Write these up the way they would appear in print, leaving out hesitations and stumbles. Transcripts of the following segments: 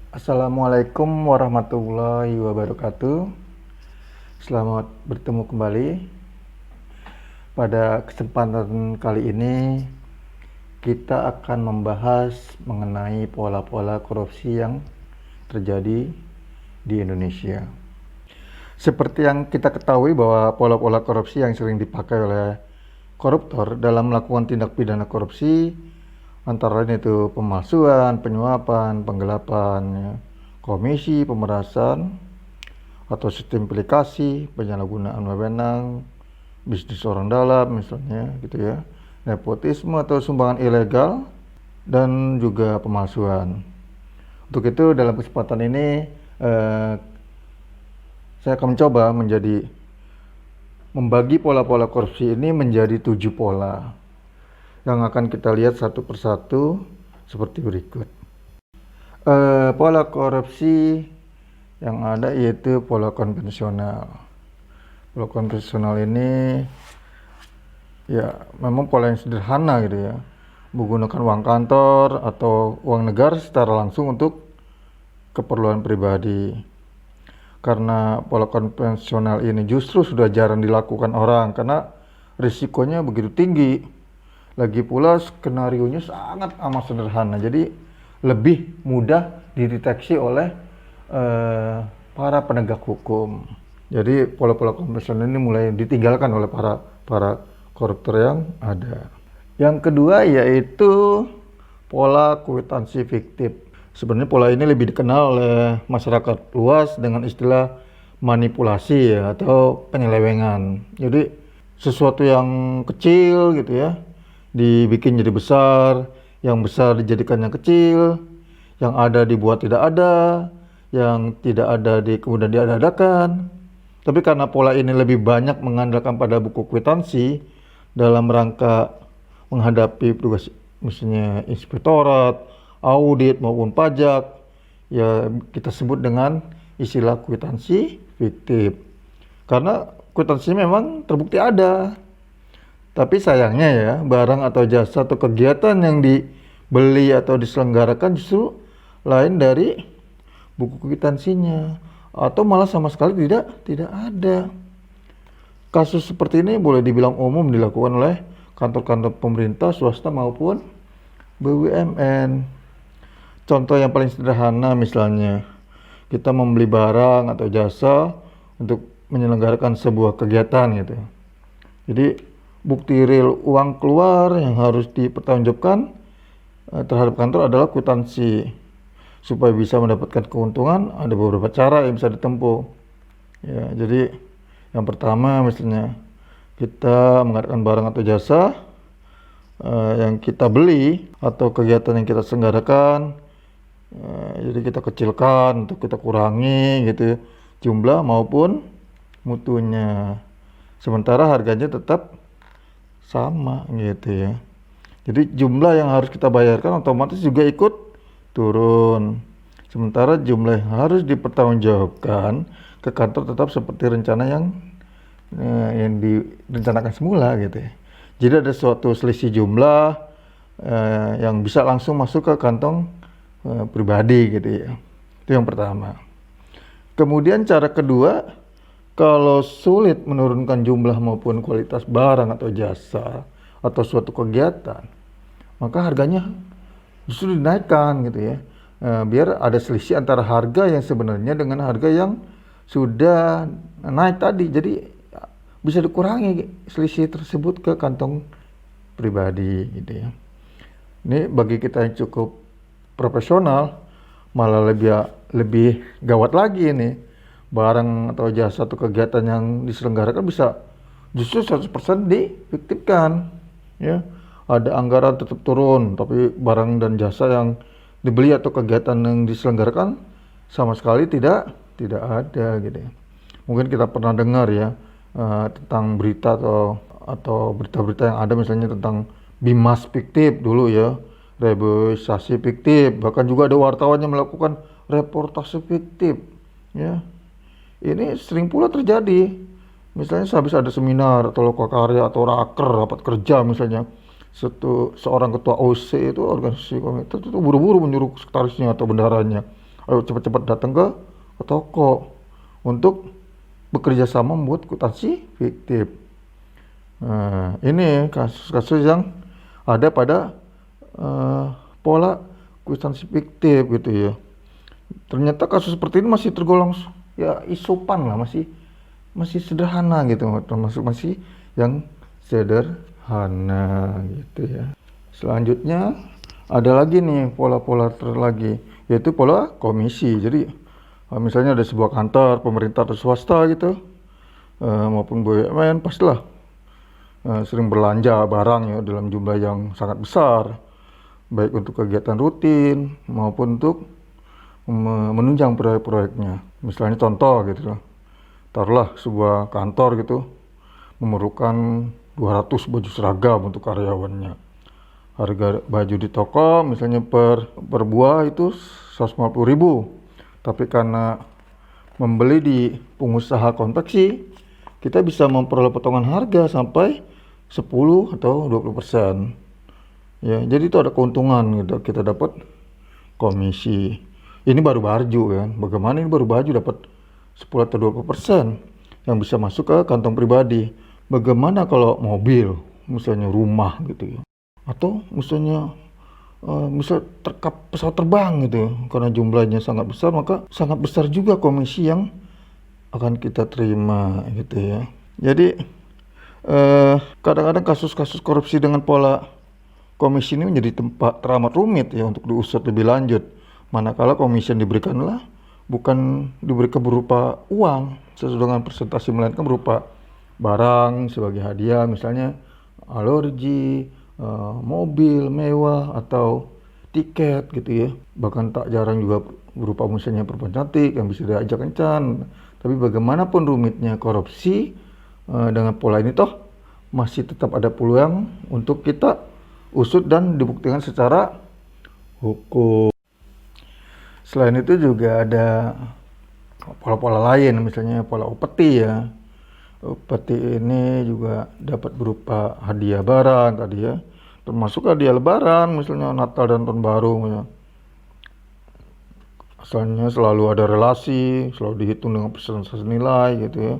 Assalamualaikum warahmatullahi wabarakatuh. Selamat bertemu kembali. Pada kesempatan kali ini kita akan membahas mengenai pola-pola korupsi yang terjadi di Indonesia. Seperti yang kita ketahui bahwa pola-pola korupsi yang sering dipakai oleh koruptor dalam melakukan tindak pidana korupsi antara lain itu pemalsuan, penyuapan, penggelapan, ya, komisi, pemerasan, atau sistem aplikasi, penyalahgunaan wewenang, bisnis orang dalam misalnya gitu ya, nepotisme atau sumbangan ilegal, dan juga pemalsuan. Untuk itu dalam kesempatan ini saya akan mencoba membagi pola-pola korupsi ini menjadi 7 pola yang akan kita lihat satu persatu seperti berikut. Pola korupsi yang ada yaitu pola konvensional. Pola konvensional ini ya memang pola yang sederhana gitu ya, menggunakan uang kantor atau uang negara secara langsung untuk keperluan pribadi. Karena pola konvensional ini justru sudah jarang dilakukan orang karena risikonya begitu tinggi. Lagi pula skenarionya sangat amat sederhana, jadi lebih mudah dideteksi oleh para penegak hukum. Jadi pola-pola konvensional ini mulai ditinggalkan oleh para koruptor yang ada. Yang kedua yaitu pola kwitansi fiktif. Sebenarnya pola ini lebih dikenal oleh masyarakat luas dengan istilah manipulasi ya, atau penyelewengan. Jadi sesuatu yang kecil gitu ya dibikin jadi besar, yang besar dijadikan yang kecil, yang ada dibuat tidak ada, yang tidak ada kemudian diadakan. Tapi karena pola ini lebih banyak mengandalkan pada buku kwitansi dalam rangka menghadapi tugas misalnya inspektorat, audit maupun pajak, ya kita sebut dengan istilah kwitansi fiktif. Karena kwitansi memang terbukti ada. Tapi sayangnya ya, barang atau jasa atau kegiatan yang dibeli atau diselenggarakan justru lain dari buku kwitansinya, atau malah sama sekali tidak ada. Kasus seperti ini boleh dibilang umum dilakukan oleh kantor-kantor pemerintah, swasta maupun BUMN. Contoh yang paling sederhana misalnya, kita membeli barang atau jasa untuk menyelenggarakan sebuah kegiatan gitu. Jadi bukti real uang keluar yang harus dipertanggungjawabkan terhadap kantor adalah kwitansi. Supaya bisa mendapatkan keuntungan ada beberapa cara yang bisa ditempuh. Ya, jadi yang pertama misalnya kita mengadakan barang atau jasa yang kita beli atau kegiatan yang kita selenggarakan, jadi kita kecilkan untuk kita kurangi gitu jumlah maupun mutunya. Sementara harganya tetap sama gitu ya. Jadi jumlah yang harus kita bayarkan otomatis juga ikut turun. Sementara jumlah yang harus dipertanggungjawabkan ke kantor tetap seperti rencana yang direncanakan semula gitu ya. Jadi ada suatu selisih jumlah yang bisa langsung masuk ke kantong pribadi gitu ya. Itu yang pertama. Kemudian cara kedua, kalau sulit menurunkan jumlah maupun kualitas barang atau jasa atau suatu kegiatan, maka harganya justru dinaikkan gitu ya, biar ada selisih antara harga yang sebenarnya dengan harga yang sudah naik tadi. Jadi bisa dikurangi selisih tersebut ke kantong pribadi gitu ya. Ini bagi kita yang cukup profesional malah lebih gawat lagi ini. Barang atau jasa atau kegiatan yang diselenggarakan bisa justru 100% difiktifkan ya. Ada anggaran tetap turun, tapi barang dan jasa yang dibeli atau kegiatan yang diselenggarakan sama sekali tidak ada gitu ya. Mungkin kita pernah dengar ya tentang berita atau berita-berita yang ada misalnya tentang bimas fiktif dulu ya, reboisasi fiktif, bahkan juga ada wartawan yang melakukan reportase fiktif ya. Ini sering pula terjadi. Misalnya sehabis ada seminar atau lokakarya atau rapat kerja misalnya, seorang ketua OC itu organisasi komite itu buru-buru menyuruh sekretarisnya atau bendaharanya ayo cepat-cepat datang ke toko untuk bekerja sama membuat kwitansi fiktif. Nah, ini kasus-kasus yang ada pada pola kwitansi fiktif gitu ya. Ternyata kasus seperti ini masih tergolong ya isopan lah, masih sederhana gitu, termasuk masih yang sederhana gitu ya. Selanjutnya ada lagi nih pola-pola lagi, yaitu pola komisi. Jadi misalnya ada sebuah kantor pemerintah atau swasta gitu, maupun BUMN, pastilah sering belanja barang ya dalam jumlah yang sangat besar, baik untuk kegiatan rutin maupun untuk menunjang proyek-proyeknya. Misalnya contoh gitu loh, taruhlah sebuah kantor gitu memerlukan 200 baju seragam untuk karyawannya. Harga baju di toko misalnya per buah itu 150.000, tapi karena membeli di pengusaha konveksi, kita bisa memperoleh potongan harga sampai 10 atau 20%. Ya, jadi itu ada keuntungan gitu, kita dapat komisi. Ini baru baju kan, bagaimana ini baru baju dapat 10 atau 20% yang bisa masuk ke kantong pribadi. Bagaimana kalau mobil, misalnya rumah gitu ya, atau misalnya misal pesawat terbang gitu ya, karena jumlahnya sangat besar, maka sangat besar juga komisi yang akan kita terima gitu ya. Jadi kadang-kadang kasus-kasus korupsi dengan pola komisi ini menjadi tempat teramat rumit ya untuk diusut lebih lanjut, manakala komisi yang diberikanlah bukan diberikan berupa uang sesuai dengan presentasi, melainkan berupa barang sebagai hadiah, misalnya alergi, mobil mewah atau tiket gitu ya. Bahkan tak jarang juga berupa misalnya perempuan cantik yang bisa diajak kencan. Tapi bagaimanapun rumitnya korupsi, dengan pola ini toh masih tetap ada peluang untuk kita usut dan dibuktikan secara hukum. Selain itu juga ada pola-pola lain, misalnya pola upeti ya. Upeti ini juga dapat berupa hadiah barang tadi ya, termasuk hadiah lebaran, misalnya Natal dan Tahun Baru ya. Asalnya selalu ada relasi, selalu dihitung dengan persentase nilai gitu ya.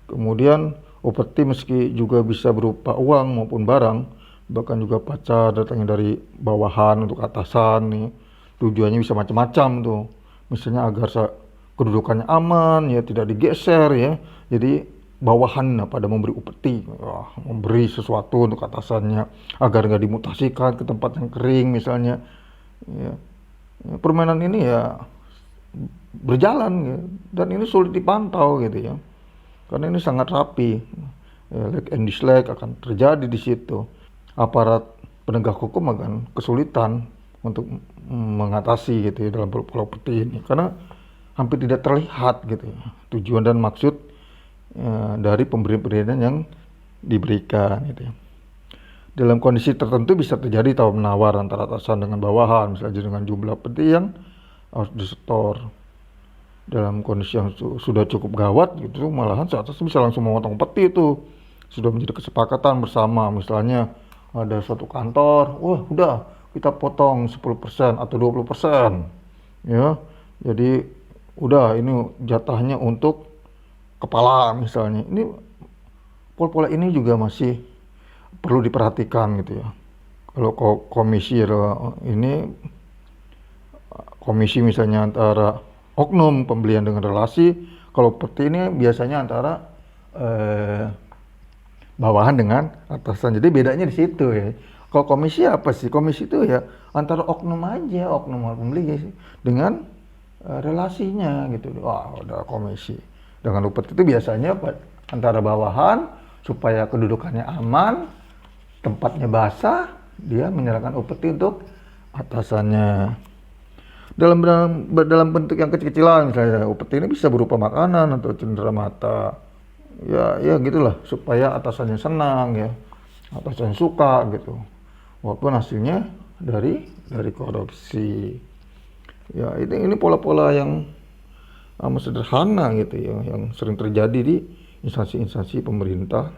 Kemudian upeti meski juga bisa berupa uang maupun barang, bahkan juga pacar datangnya dari bawahan untuk atasan nih. Tujuannya bisa macam-macam tuh, misalnya agar kedudukannya aman ya, tidak digeser ya. Jadi bawahan pada memberi upeti, memberi sesuatu untuk atasannya agar nggak dimutasikan ke tempat yang kering misalnya ya. Permainan ini ya berjalan ya, dan ini sulit dipantau gitu ya, karena ini sangat rapi ya, like and dislike akan terjadi di situ. Aparat penegak hukum akan kesulitan untuk mengatasi gitu ya dalam pola upeti ini, karena hampir tidak terlihat gitu ya, tujuan dan maksud dari pemberian yang diberikan gitu ya. Dalam kondisi tertentu bisa terjadi tawar menawar antara atasan dengan bawahan, misalnya dengan jumlah peti yang harus disetor. Dalam kondisi yang sudah cukup gawat gitu, malahan atas bisa langsung memotong peti itu, sudah menjadi kesepakatan bersama. Misalnya ada suatu kantor, wah udah kita potong 10% atau 20% ya, jadi udah ini jatahnya untuk kepala misalnya. Ini pola-pola ini juga masih perlu diperhatikan gitu ya. Kalau komisi ini komisi misalnya antara oknum pembelian dengan relasi, kalau seperti ini biasanya antara bawahan dengan atasan. Jadi bedanya di situ ya. Kalau komisi apa sih? Komisi itu ya antara oknum aja, oknum pembeli dengan relasinya gitu. Wah, ada komisi. Dengan upeti itu biasanya antara bawahan supaya kedudukannya aman, tempatnya basah, dia menyerahkan upeti untuk atasannya. Dalam bentuk yang kecil-kecilan, misalnya upeti ini bisa berupa makanan atau cenderamata. Ya gitulah, supaya atasannya senang ya, atasannya suka gitu. Walaupun hasilnya dari korupsi. Ya ini pola-pola yang amat sederhana gitu ya, yang sering terjadi di instansi-instansi pemerintah,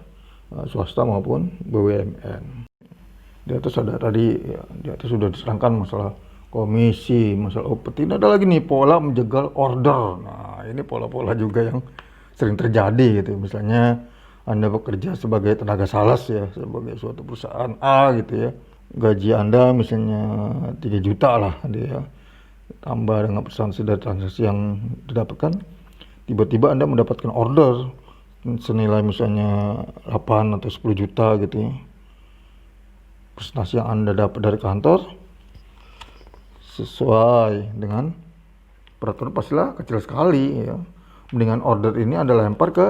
swasta maupun BUMN. Di atas ada tadi ya, di atas sudah diserangkan masalah komisi, masalah OPT. Ini ada lagi nih pola menjegal order. Nah, ini pola-pola juga yang sering terjadi gitu. Misalnya Anda bekerja sebagai tenaga sales ya, sebagai suatu perusahaan A gitu ya. Gaji Anda misalnya 3 juta lah dia. Tambah dengan persentasenya dari transaksi yang didapatkan, tiba-tiba Anda mendapatkan order senilai misalnya 8 atau 10 juta gitu ya. Prestasi yang Anda dapat dari kantor sesuai dengan peraturan pastilah kecil sekali ya. Mendingan order ini Anda lempar ke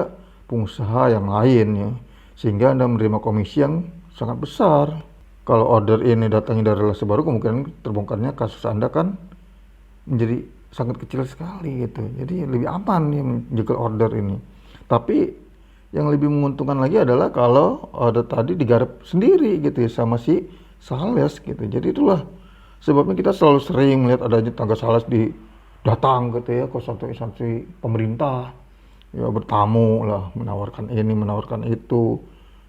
pengusaha yang lain ya, sehingga Anda menerima komisi yang sangat besar. Kalau order ini datangnya dari relasi baru, kemungkinan terbongkarnya kasus Anda kan menjadi sangat kecil sekali gitu. Jadi lebih aman nih menjegal order ini. Tapi yang lebih menguntungkan lagi adalah kalau order tadi digarap sendiri gitu ya sama si sales gitu. Jadi itulah sebabnya kita selalu sering melihat adanya tenaga sales datang gitu ya ke suatu instansi pemerintah ya, bertamu lah, menawarkan ini menawarkan itu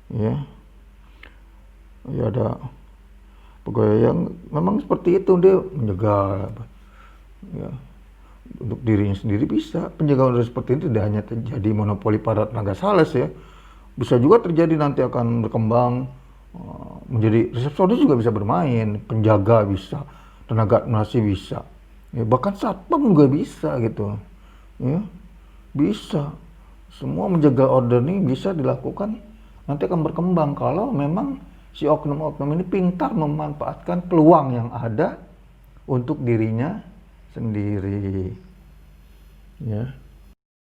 ya. Ya ada pegawai yang memang seperti itu, dia menjegal ya, untuk dirinya sendiri bisa. Penjagaan order seperti ini tidak hanya terjadi monopoli pada tenaga sales ya, bisa juga terjadi nanti akan berkembang menjadi resepsionis juga bisa bermain, penjaga bisa, tenaga administrasi bisa ya, bahkan satpam juga bisa gitu ya, bisa. Semua menjaga order ini bisa dilakukan, nanti akan berkembang kalau memang si oknum-oknum ini pintar memanfaatkan peluang yang ada untuk dirinya sendiri ya.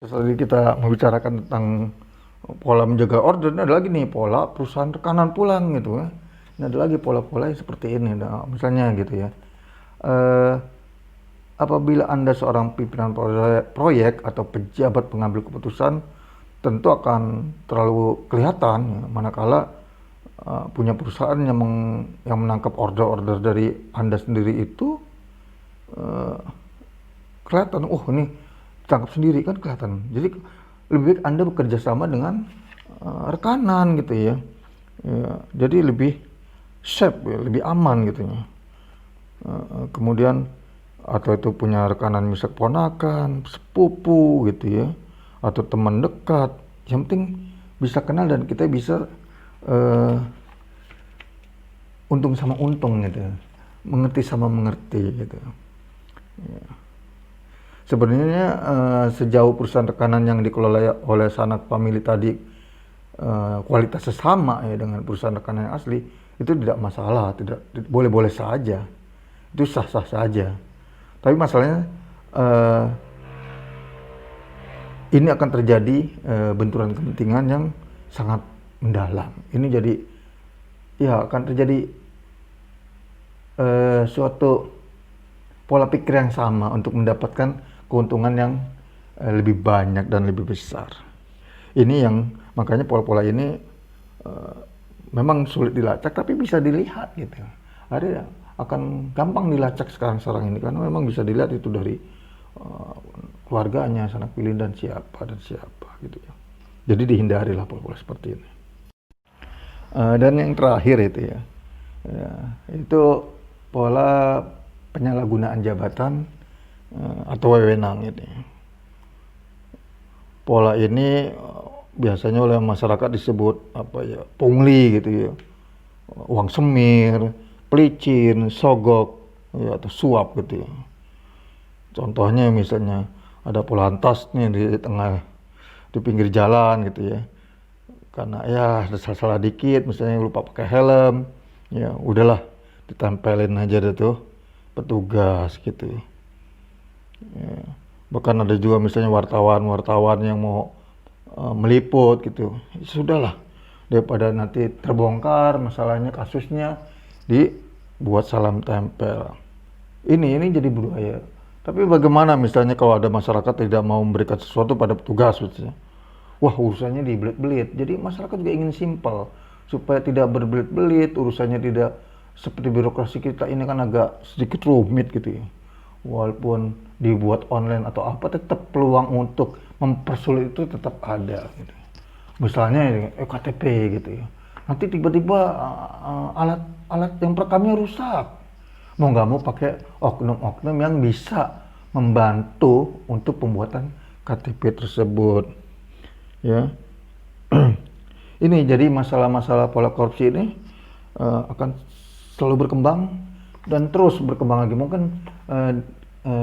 Terus lagi kita membicarakan tentang pola menjaga order, ini ada lagi nih pola perusahaan rekanan pulang gitu ya. Ini ada lagi pola-pola yang seperti ini. Nah, misalnya gitu ya, apabila Anda seorang pimpinan proyek atau pejabat pengambil keputusan, tentu akan terlalu kelihatan ya, manakala punya perusahaan yang menangkap order-order dari Anda sendiri itu kelihatan, oh ini tangkap sendiri kan kelihatan. Jadi lebih baik Anda bekerja sama dengan rekanan gitu ya. Ya, jadi lebih safe ya, lebih aman gitu ya. Kemudian atau itu punya rekanan misal ponakan, sepupu gitu ya, atau teman dekat. Yang penting bisa kenal dan kita bisa untung sama untung gitu, mengerti sama mengerti gitu ya. Sebenarnya sejauh perusahaan rekanan yang dikelola oleh sanak famili tadi kualitasnya sama ya dengan perusahaan rekanan yang asli, itu tidak masalah, tidak boleh-boleh saja, itu sah-sah saja. Tapi masalahnya ini akan terjadi benturan kepentingan yang sangat mendalam. Ini jadi ya akan terjadi suatu pola pikir yang sama untuk mendapatkan keuntungan yang lebih banyak dan lebih besar. Ini yang makanya pola-pola ini memang sulit dilacak tapi bisa dilihat gitu. Ada akan gampang dilacak sekarang ini karena memang bisa dilihat itu dari keluarganya, sanak pilih dan siapa gitu ya. Jadi dihindarilah pola-pola seperti ini. Dan yang terakhir itu ya, itu pola penyalahgunaan jabatan atau wewenang itu. Pola ini biasanya oleh masyarakat disebut apa ya, pungli gitu ya, uang semir, pelicin, sogok ya, atau suap gitu ya. Contohnya misalnya ada polantas nih di pinggir jalan gitu ya, karena ya ada salah-salah dikit misalnya lupa pakai helm ya udahlah ditempelin aja deh tuh petugas gitu ya. Bahkan ada juga misalnya wartawan yang mau meliput gitu, sudahlah daripada nanti terbongkar masalahnya, kasusnya dibuat salam tempel. Ini jadi budaya. Tapi bagaimana misalnya kalau ada masyarakat tidak mau memberikan sesuatu pada petugas misalnya, wah urusannya dibelit-belit. Jadi masyarakat juga ingin simpel supaya tidak berbelit-belit, urusannya tidak seperti birokrasi kita ini kan agak sedikit rumit gitu ya. Walaupun dibuat online atau apa, tetap peluang untuk mempersulit itu tetap ada gitu. Misalnya KTP gitu ya. Nanti tiba-tiba alat yang perekamnya rusak. mau nggak mau pakai oknum-oknum yang bisa membantu untuk pembuatan KTP tersebut, ya. Ini jadi masalah-masalah pola korupsi ini akan selalu berkembang dan terus berkembang lagi. Mungkin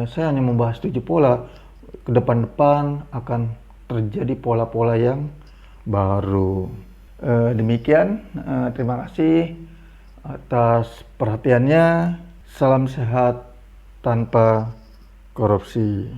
saya hanya membahas 7 pola, ke depan-depan akan terjadi pola-pola yang baru. Demikian, terima kasih atas perhatiannya. Salam sehat tanpa korupsi.